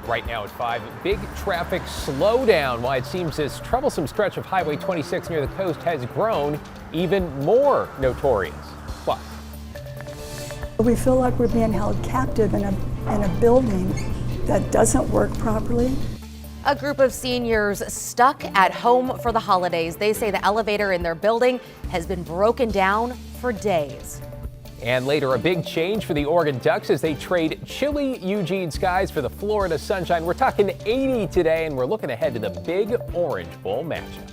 Right now at 5, big traffic slowdown. Why it seems this troublesome stretch of Highway 26 near the coast has grown even more notorious. Plus, we feel like we're being held captive in a building that doesn't work properly. A group of seniors stuck at home for the holidays. They say the elevator in their building has been broken down for days. and later a big change for the Oregon Ducks as they trade chilly Eugene skies for the Florida sunshine. We're talking 80 today, and we're looking ahead to the big Orange Bowl matchup.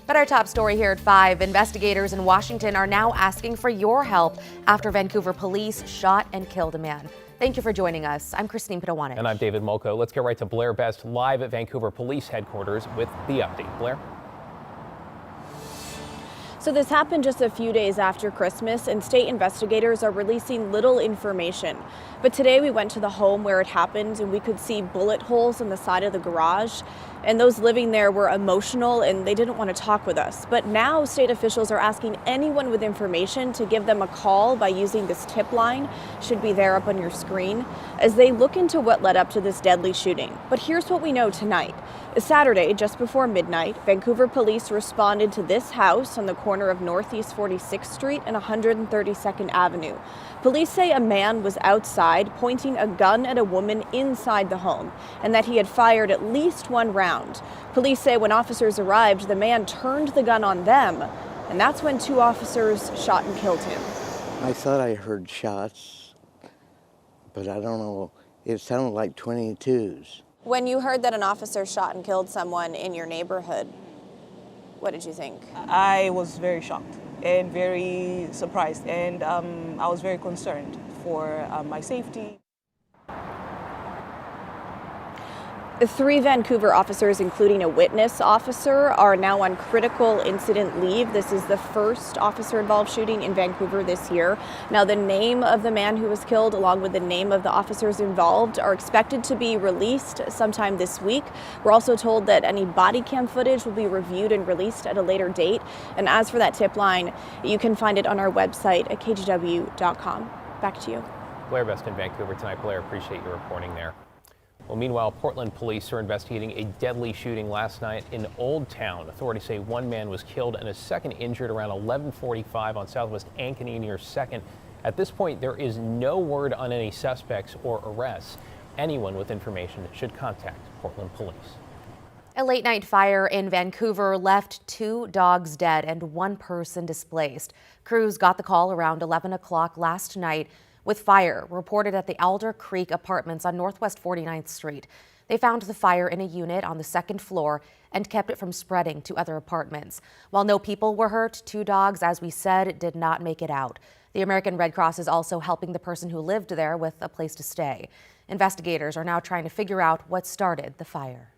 But our top story here at 5, investigators in Washington are now asking for your help after Vancouver police shot and killed a man. Thank you for joining us. I'm Christine Pitawanich. And I'm David Molko. Let's get right to Blair Best live at Vancouver Police Headquarters with the update. Blair? So this happened just a few days after Christmas, and state investigators are releasing little information. But today we went to the home where it happened, and we could see bullet holes in the side of the garage. And those living there were emotional, and they didn't want to talk with us. But now state officials are asking anyone with information to give them a call by using this tip line. Should be there up on your screen, as they look into what led up to this deadly shooting. But here's what we know tonight. Saturday, just before midnight, Vancouver police responded to this house on the corner of Northeast 46th Street and 132nd Avenue. Police say a man was outside pointing a gun at a woman inside the home, and that he had fired at least one round. Police say when officers arrived, the man turned the gun on them, and that's when 2 officers shot and killed him. I thought I heard shots, but I don't know. It sounded like 22s. When you heard that an officer shot and killed someone in your neighborhood, what did you think? I was very shocked and very surprised, and I was very concerned for my safety. 3 Vancouver officers, including a witness officer, are now on critical incident leave. This is the first officer-involved shooting in Vancouver this year. Now, the name of the man who was killed, along with the name of the officers involved, are expected to be released sometime this week. We're also told that any body cam footage will be reviewed and released at a later date. And as for that tip line, you can find it on our website at kgw.com. Back to you. Blair Best in Vancouver tonight. Blair, appreciate your reporting there. Well, meanwhile, Portland police are investigating a deadly shooting last night in Old Town. Authorities say one man was killed and a second injured around 11:45 on Southwest Ankeny near 2nd. At this point, there is no word on any suspects or arrests. Anyone with information should contact Portland police. A late-night fire in Vancouver left 2 dogs dead and 1 person displaced. Crews got the call around 11 o'clock last night with fire reported at the Alder Creek Apartments on Northwest 49th Street. They found the fire in a unit on the 2nd floor and kept it from spreading to other apartments. While no people were hurt, 2 dogs, as we said, did not make it out. The American Red Cross is also helping the person who lived there with a place to stay. Investigators are now trying to figure out what started the fire.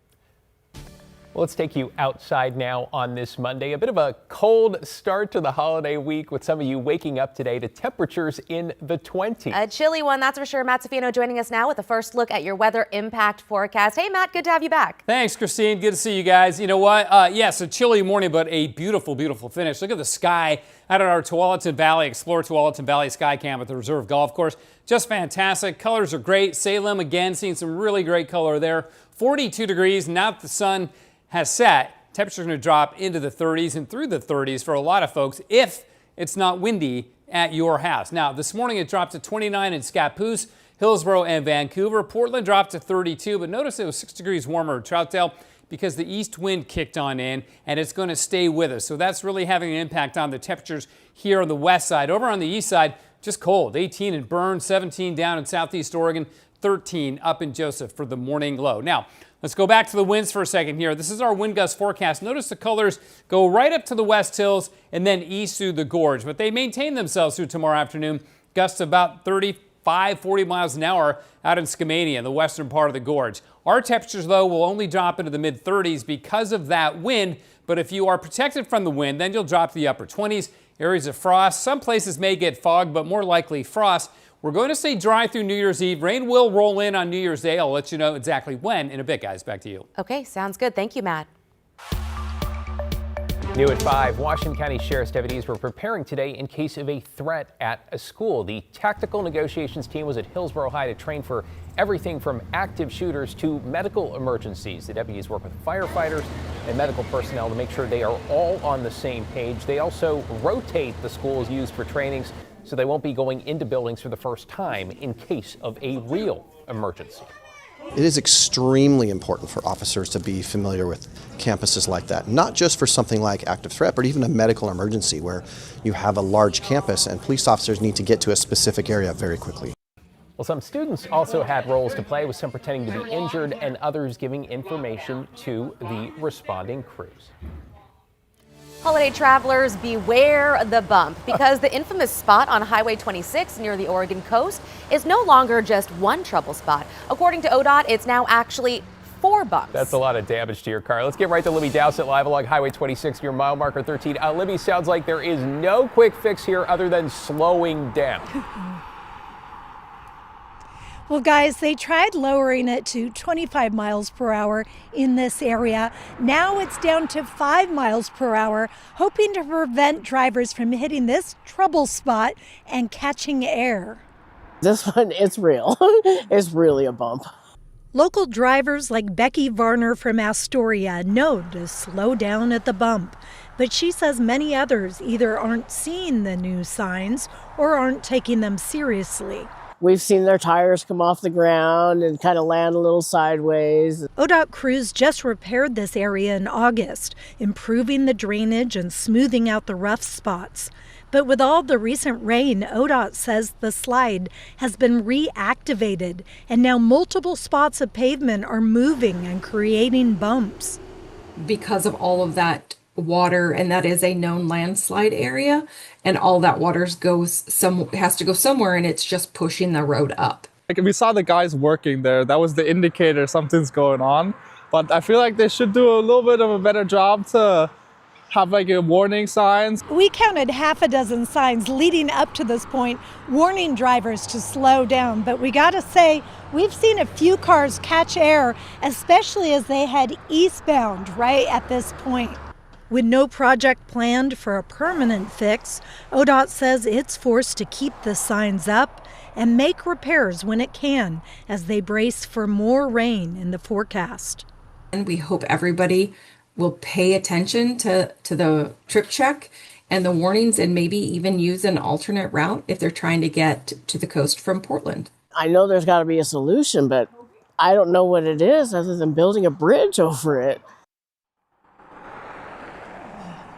Well, let's take you outside now on this Monday. A bit of a cold start to the holiday week with some of you waking up today to temperatures in the 20s. A chilly one, that's for sure. Matt Safino joining us now with a first look at your weather impact forecast. Hey, Matt, good to have you back. Thanks, Christine. Good to see you guys. You know what? Yes, a chilly morning, but a beautiful, beautiful finish. Look at the sky out at our Tualatin Valley, Explore Tualatin Valley Sky Cam at the Reserve Golf Course. Just fantastic. Colors are great. Salem, again, seeing some really great color there. 42 degrees. Now that the sun has set, temperatures are going to drop into the 30s and through the 30s for a lot of folks if it's not windy at your house. Now, this morning it dropped to 29 in Scappoose, Hillsborough, and Vancouver. Portland dropped to 32, but notice it was 6 degrees warmer at Troutdale because the east wind kicked on in, and it's going to stay with us. So that's really having an impact on the temperatures here on the west side. Over on the east side, just cold. 18 in Bern, 17 down in southeast Oregon, 13 up in Joseph for the morning low. Now, let's go back to the winds for a second here. This is our wind gust forecast. Notice the colors go right up to the west hills and then east through the gorge, but they maintain themselves through tomorrow afternoon. Gusts about 35, 40 miles an hour out in Skamania, the western part of the gorge. Our temperatures, though, will only drop into the mid-30s because of that wind, but if you are protected from the wind, then you'll drop to the upper 20s. Areas of frost. Some places may get fog, but more likely frost. We're going to stay dry through New Year's Eve. Rain will roll in on New Year's Day. I'll let you know exactly when in a bit, guys. Back to you. Okay, sounds good. Thank you, Matt. New at 5, Washington County Sheriff's deputies were preparing today in case of a threat at a school. The tactical negotiations team was at Hillsborough High to train for everything from active shooters to medical emergencies. The deputies work with firefighters and medical personnel to make sure they are all on the same page. They also rotate the schools used for trainings so they won't be going into buildings for the first time in case of a real emergency. It is extremely important for officers to be familiar with campuses like that, not just for something like active threat, but even a medical emergency where you have a large campus and police officers need to get to a specific area very quickly. Well, some students also had roles to play, with some pretending to be injured and others giving information to the responding crews. Holiday travelers, beware the bump, because the infamous spot on Highway 26 near the Oregon coast is no longer just one trouble spot. According to ODOT, it's now actually 4 bumps. That's a lot of damage to your car. Let's get right to Libby Dowsett live along Highway 26 near mile marker 13. Libby, sounds like there is no quick fix here other than slowing down. Well, guys, they tried lowering it to 25 miles per hour in this area. Now it's down to 5 miles per hour, hoping to prevent drivers from hitting this trouble spot and catching air. This one, it's real. It's really a bump. Local drivers like Becky Varner from Astoria know to slow down at the bump. But she says many others either aren't seeing the new signs or aren't taking them seriously. We've seen their tires come off the ground and kind of land a little sideways. ODOT crews just repaired this area in August, improving the drainage and smoothing out the rough spots. But with all the recent rain, ODOT says the slide has been reactivated, and now multiple spots of pavement are moving and creating bumps. Because of all of that water, and that is a known landslide area, and all that water has to go somewhere, and it's just pushing the road up. Like, we saw the guys working there. That was the indicator something's going on. But I feel like they should do a little bit of a better job to have like a warning signs. We counted half a dozen signs leading up to this point, warning drivers to slow down. But we gotta say, we've seen a few cars catch air, especially as they head eastbound right at this point. With no project planned for a permanent fix, ODOT says it's forced to keep the signs up and make repairs when it can as they brace for more rain in the forecast. And we hope everybody will pay attention to the trip check and the warnings, and maybe even use an alternate route if they're trying to get to the coast from Portland. I know there's got to be a solution, but I don't know what it is other than building a bridge over it.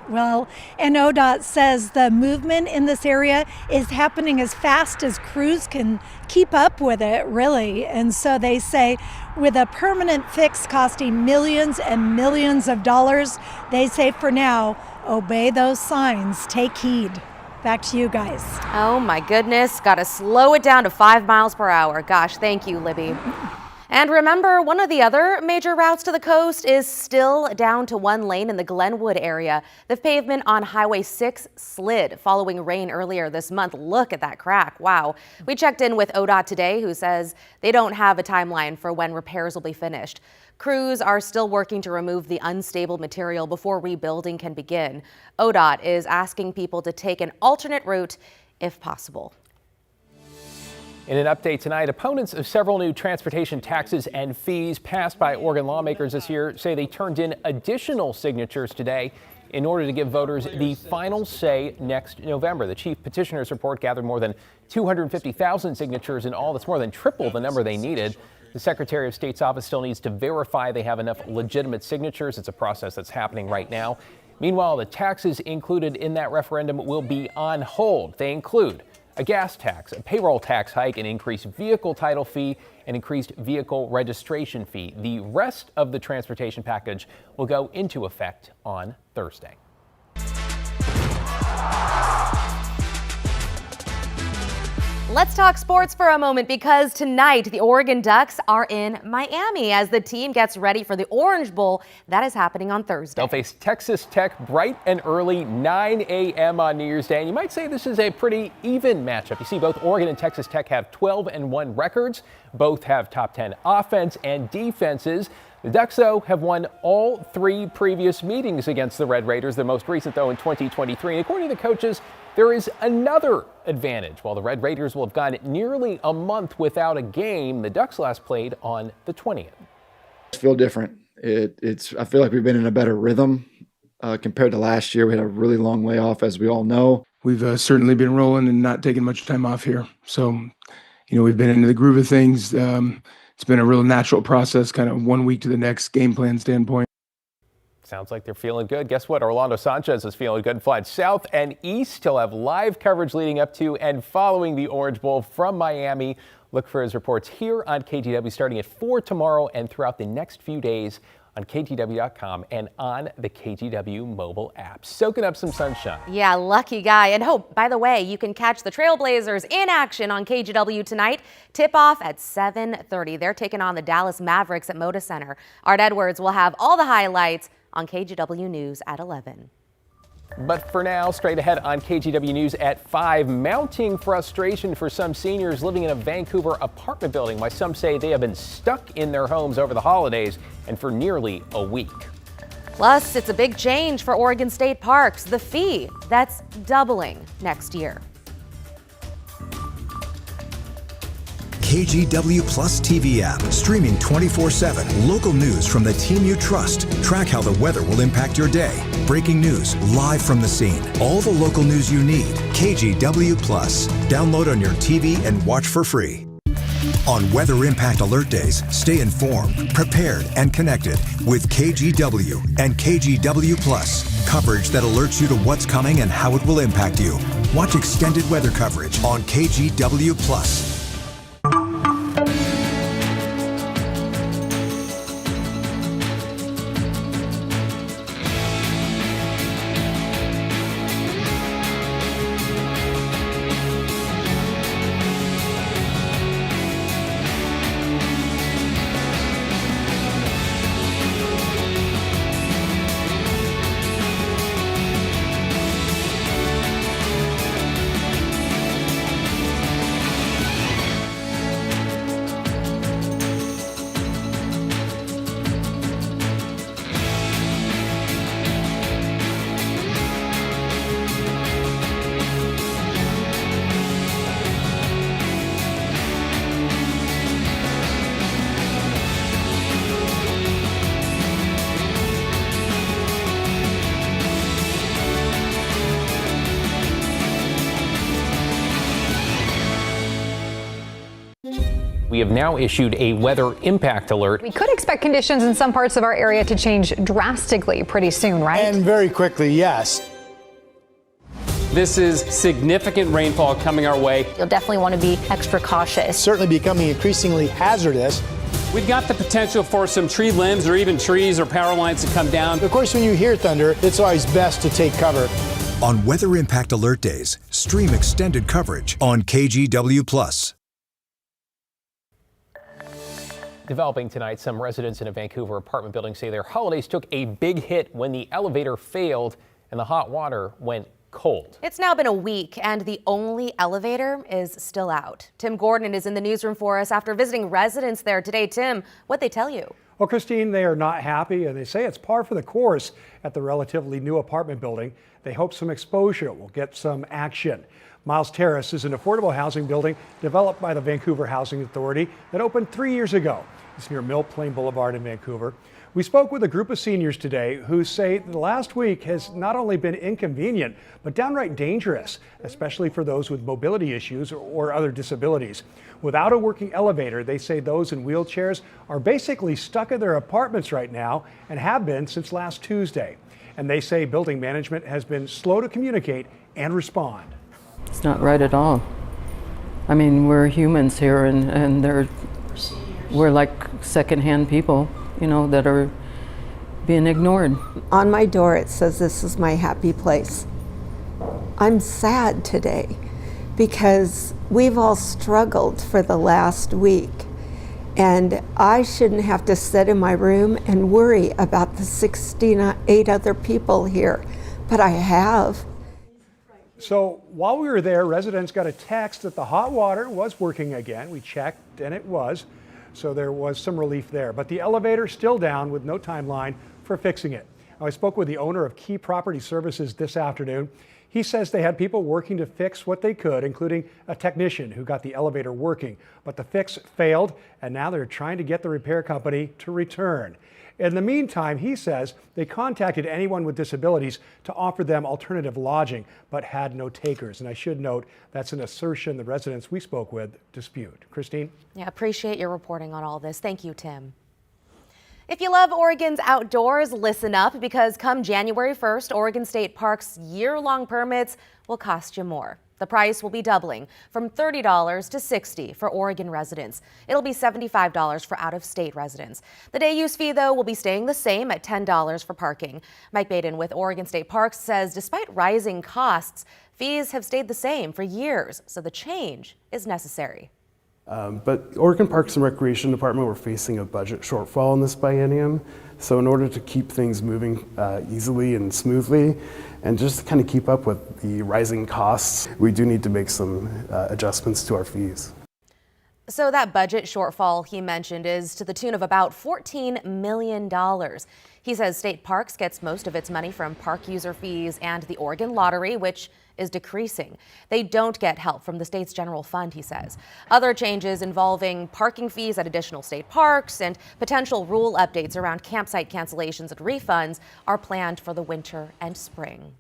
Well, and ODOT says the movement in this area is happening as fast as crews can keep up with it, really. And so they say with a permanent fix costing millions and millions of dollars, they say for now, obey those signs, take heed. Back to you guys. Oh my goodness, gotta slow it down to 5 miles per hour. Gosh, thank you, Libby. And remember, one of the other major routes to the coast is still down to 1 lane in the Glenwood area. The pavement on Highway 6 slid following rain earlier this month. Look at that crack. Wow. We checked in with ODOT today, who says they don't have a timeline for when repairs will be finished. Crews are still working to remove the unstable material before rebuilding can begin. ODOT is asking people to take an alternate route if possible. In an update tonight, opponents of several new transportation taxes and fees passed by Oregon lawmakers this year say they turned in additional signatures today in order to give voters the final say next November. The chief petitioners report gathered more than 250,000 signatures in all. That's more than triple the number they needed. The Secretary of State's office still needs to verify they have enough legitimate signatures. It's a process that's happening right now. Meanwhile, the taxes included in that referendum will be on hold. They include a gas tax, a payroll tax hike, an increased vehicle title fee, an increased vehicle registration fee. The rest of the transportation package will go into effect on Thursday. Let's talk sports for a moment, because tonight the Oregon Ducks are in Miami as the team gets ready for the Orange Bowl that is happening on Thursday. They'll face Texas Tech bright and early, 9 a.m. on New Year's Day. And you might say this is a pretty even matchup. You see, both Oregon and Texas Tech have 12-1 records. Both have top 10 offense and defenses. The Ducks, though, have won all 3 previous meetings against the Red Raiders, the most recent, though, in 2023. And according to the coaches, there is another advantage. While the Red Raiders will have gone nearly a month without a game, the Ducks last played on the 20th. I feel different. I feel like we've been in a better rhythm compared to last year. We had a really long layoff, as we all know. We've certainly been rolling and not taking much time off here. So, we've been into the groove of things. It's been a real natural process, kind of 1 week to the next game plan standpoint. Sounds like they're feeling good. Guess what? Orlando Sanchez is feeling good. Flight south and east. He'll have live coverage leading up to and following the Orange Bowl from Miami. Look for his reports here on KGW starting at 4 tomorrow and throughout the next few days on KGW.com and on the KGW mobile app. Soaking up some sunshine. Yeah, lucky guy. And by the way, you can catch the Trailblazers in action on KGW tonight. Tip-off at 7:30. They're taking on the Dallas Mavericks at Moda Center. Art Edwards will have all the highlights on KGW News at 11. But for now, straight ahead on KGW News at 5, mounting frustration for some seniors living in a Vancouver apartment building. Why some say they have been stuck in their homes over the holidays and for nearly a week. Plus, it's a big change for Oregon State Parks. The fee, that's doubling next year. KGW Plus TV app, streaming 24/7. Local news from the team you trust. Track how the weather will impact your day. Breaking news live from the scene. All the local news you need. KGW Plus. Download on your TV and watch for free. On Weather Impact Alert Days, stay informed, prepared, and connected with KGW and KGW Plus. Coverage that alerts you to what's coming and how it will impact you. Watch extended weather coverage on KGW Plus. We have now issued a weather impact alert. We could expect conditions in some parts of our area to change drastically pretty soon, right? And very quickly, yes. This is significant rainfall coming our way. You'll definitely want to be extra cautious. Certainly becoming increasingly hazardous. We've got the potential for some tree limbs or even trees or power lines to come down. Of course, when you hear thunder, it's always best to take cover. On Weather Impact Alert Days, stream extended coverage on KGW Plus. Developing tonight, some residents in a Vancouver apartment building say their holidays took a big hit when the elevator failed and the hot water went cold. It's now been a week and the only elevator is still out. Tim Gordon is in the newsroom for us after visiting residents there today. Tim, what'd they tell you? Well, Christine, they are not happy and they say it's par for the course at the relatively new apartment building. They hope some exposure will get some action. Miles Terrace is an affordable housing building developed by the Vancouver Housing Authority that opened 3 years ago. It's near Mill Plain Boulevard in Vancouver. We spoke with a group of seniors today who say the last week has not only been inconvenient, but downright dangerous, especially for those with mobility issues or other disabilities. Without a working elevator, they say those in wheelchairs are basically stuck in their apartments right now and have been since last Tuesday. And they say building management has been slow to communicate and respond. It's not right at all. I mean, we're humans here and we're like secondhand people, you know, that are being ignored. On my door it says this is my happy place. I'm sad today because we've all struggled for the last week and I shouldn't have to sit in my room and worry about the 68 other people here, but I have. So while we were there, residents got a text that the hot water was working again. We checked and it was. so there was some relief there. But the elevator still down with no timeline for fixing it. Now, I spoke with the owner of Key Property Services this afternoon. He says they had people working to fix what they could, including a technician who got the elevator working. But the fix failed, and now they're trying to get the repair company to return. In the meantime, he says they contacted anyone with disabilities to offer them alternative lodging, but had no takers. And I should note that's an assertion the residents we spoke with dispute. Christine? Yeah, appreciate your reporting on all this. Thank you, Tim. If you love Oregon's outdoors, listen up, because come January 1st, Oregon State Parks year-long permits will cost you more. The price will be doubling from $30 to $60 for Oregon residents. It'll be $75 for out-of-state residents. The day use fee, though, will be staying the same at $10 for parking. Mike Baden with Oregon State Parks says despite rising costs, fees have stayed the same for years, so the change is necessary. But Oregon Parks and Recreation Department, we're facing a budget shortfall in this biennium. So in order to keep things moving easily and smoothly, and just to kind of keep up with the rising costs, we do need to make some adjustments to our fees. So that budget shortfall he mentioned is to the tune of about $14 million. He says State Parks gets most of its money from park user fees and the Oregon Lottery, which is decreasing. They don't get help from the state's general fund, he says. Other changes involving parking fees at additional state parks and potential rule updates around campsite cancellations and refunds are planned for the winter and spring.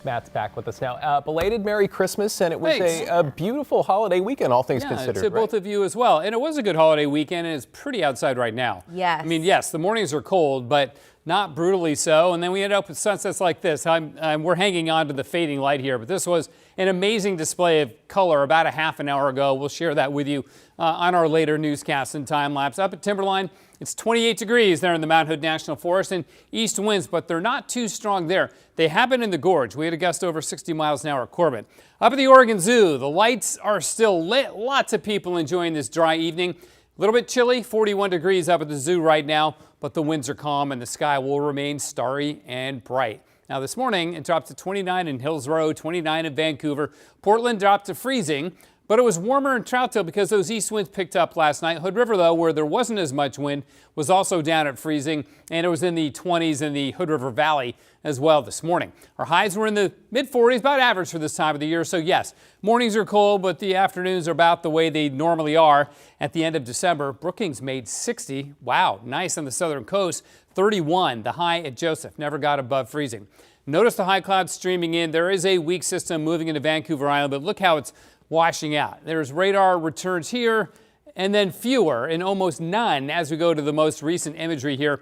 Matt's back with us now. Belated Merry Christmas, and it was a beautiful holiday weekend, all things considered. To both of you as well. And it was a good holiday weekend, and it's pretty outside right now. Yes. I mean, yes, the mornings are cold, but not brutally so. And then we end up with sunsets like this. We're hanging on to the fading light here, but this was an amazing display of color about a half an hour ago. We'll share that with you on our later newscast and time lapse. Up at Timberline, it's 28 degrees there in the Mount Hood National Forest, and east winds, but they're not too strong there. They happen in the gorge. We had a gust over 60 miles an hour at Corbin. Up at the Oregon Zoo, the lights are still lit. Lots of people enjoying this dry evening. A little bit chilly, 41 degrees up at the zoo right now, but the winds are calm and the sky will remain starry and bright. Now this morning, it dropped to 29 in Hills Road, 29 in Vancouver. Portland dropped to freezing, but it was warmer in Troutdale because those east winds picked up last night. Hood River, though, where there wasn't as much wind, was also down at freezing, and it was in the 20s in the Hood River Valley as well this morning. Our highs were in the mid-40s, about average for this time of the year. So yes, mornings are cold, but the afternoons are about the way they normally are. At the end of December, Brookings made 60. Wow, nice on the southern coast. 31, the high at Joseph, never got above freezing. Notice the high clouds streaming in. There is a weak system moving into Vancouver Island, but look how it's washing out. There's radar returns here, and then fewer and almost none as we go to the most recent imagery here.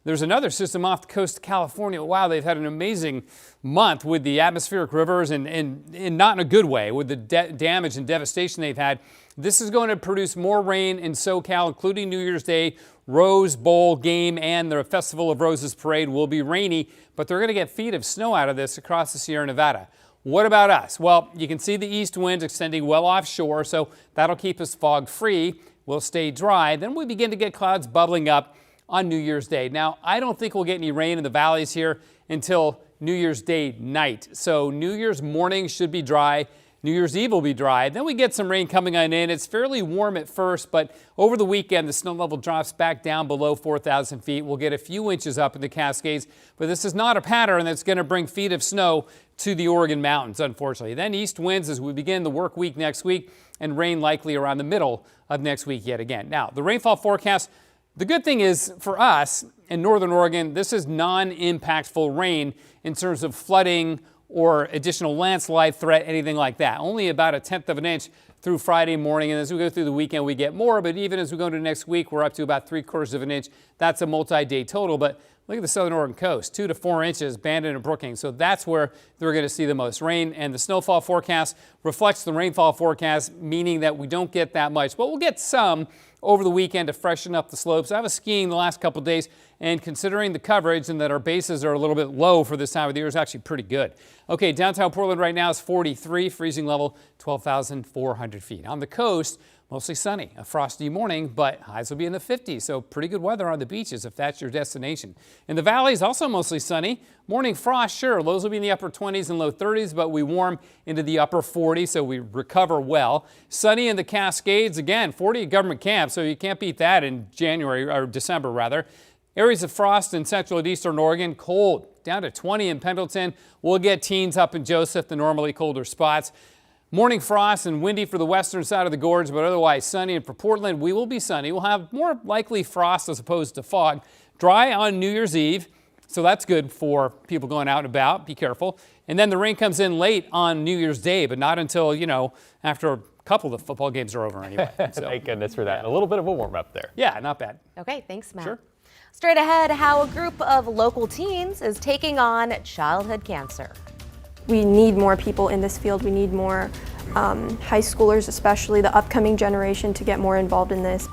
There's another system off the coast of California. Wow, they've had an amazing month with the atmospheric rivers and not in a good way with the damage and devastation they've had. This is going to produce more rain in SoCal, including New Year's Day, Rose Bowl game, and the Festival of Roses parade will be rainy, but they're going to get feet of snow out of this across the Sierra Nevada. What about us? Well, you can see the east wind extending well offshore, so that'll keep us fog free. We'll stay dry. Then we begin to get clouds bubbling up on New Year's Day. Now, I don't think we'll get any rain in the valleys here until New Year's Day night. So New Year's morning should be dry. New Year's Eve will be dry. Then we get some rain coming on in. It's fairly warm at first, but over the weekend, the snow level drops back down below 4,000 feet. We'll get a few inches up in the Cascades, but this is not a pattern that's going to bring feet of snow to the Oregon mountains, unfortunately. Then east winds as we begin the work week next week, and rain likely around the middle of next week yet again. Now, the rainfall forecast, the good thing is for us in northern Oregon, this is non-impactful rain in terms of flooding or additional landslide threat, anything like that. Only about 1/10 of an inch through Friday morning, and as we go through the weekend, we get more, but even as we go into next week, we're up to about 3/4 of an inch. That's a multi-day total, but look at the southern Oregon coast, 2 to 4 inches, Bandon and Brookings. So that's where they're going to see the most rain, and the snowfall forecast reflects the rainfall forecast, meaning that we don't get that much, but we'll get some over the weekend to freshen up the slopes. I was skiing the last couple of days, and considering the coverage and that our bases are a little bit low for this time of the year, is actually pretty good. Okay, downtown Portland right now is 43, freezing level 12,400 feet. On the coast, mostly sunny, a frosty morning, but highs will be in the 50s, so pretty good weather on the beaches if that's your destination. In the valley is also mostly sunny. Morning frost, sure, lows will be in the upper 20s and low 30s, but we warm into the upper 40s, so we recover well. Sunny in the Cascades, again, 40 at government camp, so you can't beat that in January, or December rather. Areas of frost in central and eastern Oregon, cold, down to 20 in Pendleton. We'll get teens up in Joseph, the normally colder spots. Morning frost and windy for the western side of the gorge, but otherwise sunny. And for Portland, we will be sunny. We'll have more likely frost as opposed to fog. Dry on New Year's Eve, so that's good for people going out and about. Be careful. And then the rain comes in late on New Year's Day, but not until, after a couple of the football games are over anyway. So, thank goodness for that. A little bit of a warm up there. Yeah, not bad. Okay, thanks, Matt. Sure. Straight ahead, how a group of local teens is taking on childhood cancer. We need more people in this field. We need more high schoolers, especially the upcoming generation, to get more involved in this.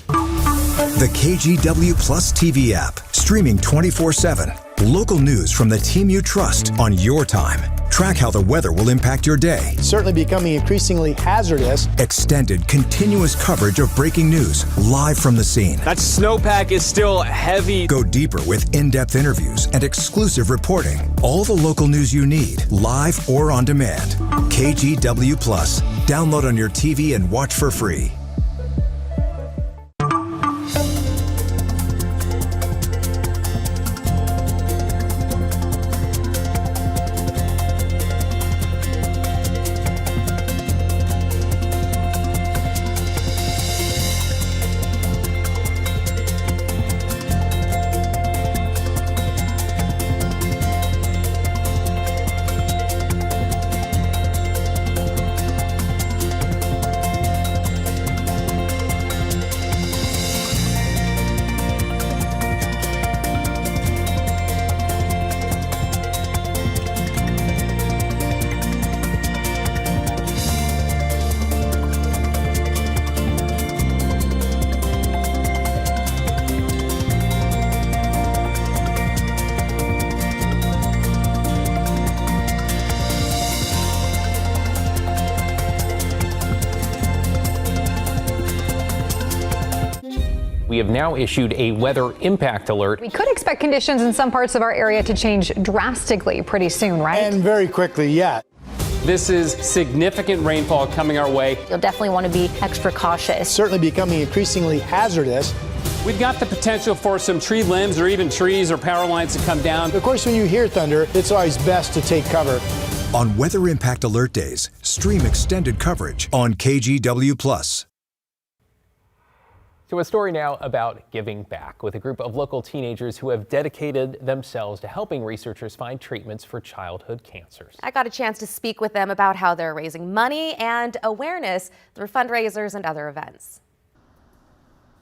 The KGW Plus TV app, streaming 24/7. Local news from the team you trust on your time. Track how the weather will impact your day. It's certainly becoming increasingly hazardous. Extended, continuous coverage of breaking news live from the scene. That snowpack is still heavy. Go deeper with in-depth interviews and exclusive reporting. All the local news you need, live or on demand. KGW Plus. Download on your TV and watch for free. We have now issued a weather impact alert. We could expect conditions in some parts of our area to change drastically pretty soon, right? And very quickly, yeah. This is significant rainfall coming our way. You'll definitely want to be extra cautious. Certainly becoming increasingly hazardous. We've got the potential for some tree limbs or even trees or power lines to come down. Of course, when you hear thunder, it's always best to take cover. On Weather Impact Alert Days, stream extended coverage on KGW Plus. To a story now about giving back with a group of local teenagers who have dedicated themselves to helping researchers find treatments for childhood cancers. I got a chance to speak with them about how they're raising money and awareness through fundraisers and other events.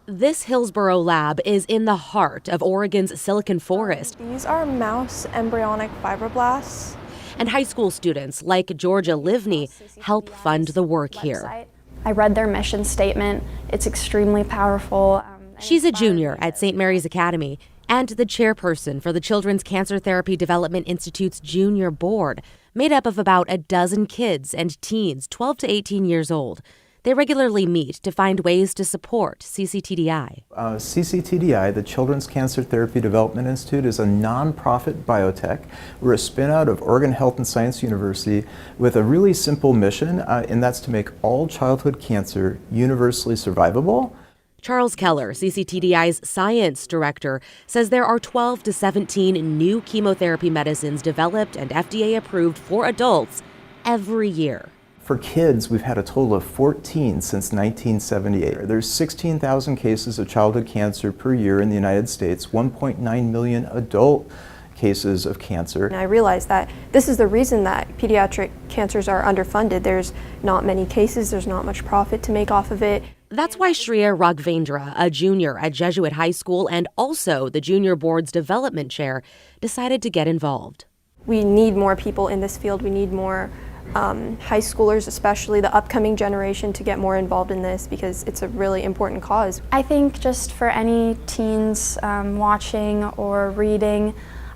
This Hillsborough lab is in the heart of Oregon's Silicon Forest. These are mouse embryonic fibroblasts. And high school students like Georgia Livney help fund the work here. I read their mission statement. It's extremely powerful. She's a junior at St. Mary's Academy and the chairperson for the Children's Cancer Therapy Development Institute's junior board, made up of about a dozen kids and teens 12 to 18 years old. They regularly meet to find ways to support CCTDI. CCTDI, the Children's Cancer Therapy Development Institute, is a nonprofit biotech. We're a spin-out of Oregon Health and Science University with a really simple mission, and that's to make all childhood cancer universally survivable. Charles Keller, CCTDI's science director, says there are 12 to 17 new chemotherapy medicines developed and FDA approved for adults every year. For kids, we've had a total of 14 since 1978. There's 16,000 cases of childhood cancer per year in the United States, 1.9 million adult cases of cancer. And I realized that this is the reason that pediatric cancers are underfunded. There's not many cases, there's not much profit to make off of it. That's why Shreya Raghavendra, a junior at Jesuit High School and also the junior board's development chair, decided to get involved. We need more people in this field. We need more high schoolers, especially the upcoming generation, to get more involved in this because it's a really important cause. I think just for any teens watching or reading,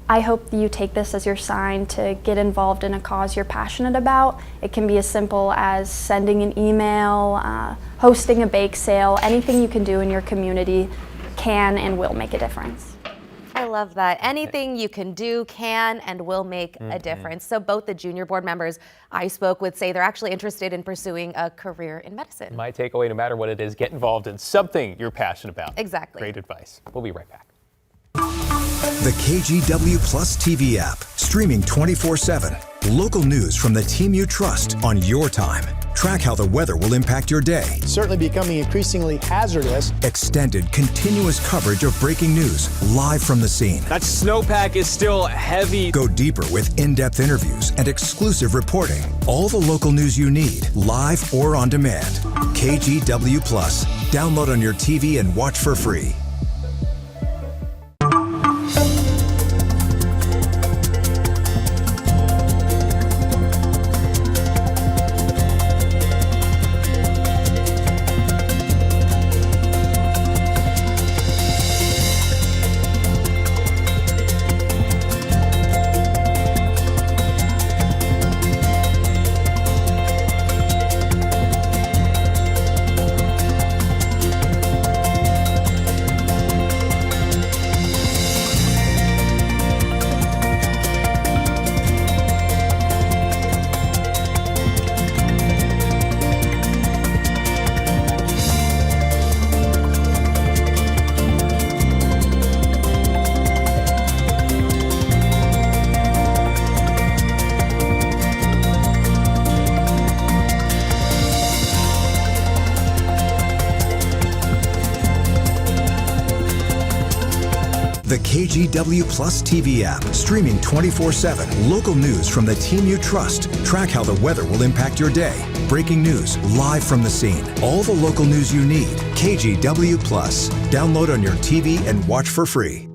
I hope you take this as your sign to get involved in a cause you're passionate about. It can be as simple as sending an email, hosting a bake sale. Anything you can do in your community can and will make a difference. I love that. Anything you can do can and will make a difference. So both the junior board members I spoke with say they're actually interested in pursuing a career in medicine. My takeaway, no matter what it is, get involved in something you're passionate about. Exactly. Great advice. We'll be right back. The KGW Plus TV app, streaming 24/7. Local news from the team you trust on your time. Track how the weather will impact your day. Certainly becoming increasingly hazardous. Extended, continuous coverage of breaking news live from the scene. That snowpack is still heavy. Go deeper with in-depth interviews and exclusive reporting. All the local news you need, live or on demand. KGW Plus. Download on your TV and watch for free. The KGW Plus TV app, streaming 24/7. Local news from the team you trust. Track how the weather will impact your day. Breaking news live from the scene. All the local news you need. KGW Plus. Download on your TV and watch for free.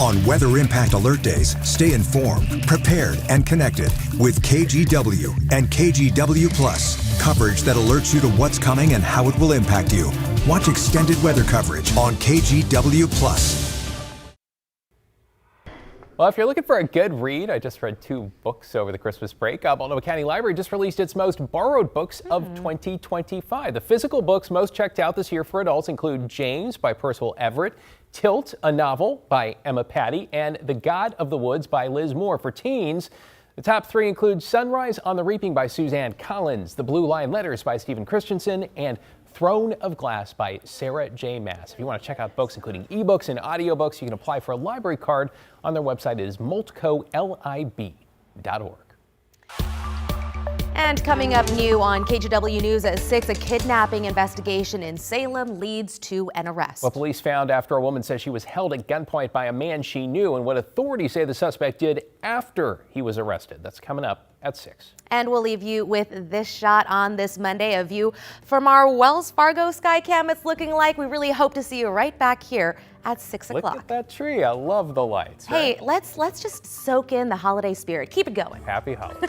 On Weather Impact Alert Days, stay informed, prepared, and connected with KGW and KGW Plus. Coverage that alerts you to what's coming and how it will impact you. Watch extended weather coverage on KGW Plus. Well, if you're looking for a good read, I just read 2 books over the Christmas break. Multnomah County Library just released its most borrowed books of 2025. The physical books most checked out this year for adults include James by Percival Everett, Tilt, a novel by Emma Patty, and The God of the Woods by Liz Moore. For teens, the top 3 include Sunrise on the Reaping by Suzanne Collins, The Blue Line Letters by Stephen Christensen, and Throne of Glass by Sarah J. Maas. If you want to check out books including ebooks and audiobooks, you can apply for a library card on their website. It is moltcolib.org. And coming up new on KGW News at 6, a kidnapping investigation in Salem leads to an arrest. What police found after a woman says she was held at gunpoint by a man she knew, and what authorities say the suspect did after he was arrested. That's coming up at 6. And we'll leave you with this shot on this Monday, a view from our Wells Fargo Skycam. It's looking like we really hope to see you right back here at 6 o'clock. Look at that tree. I love the lights. Hey, let's just soak in the holiday spirit. Keep it going. Happy holidays.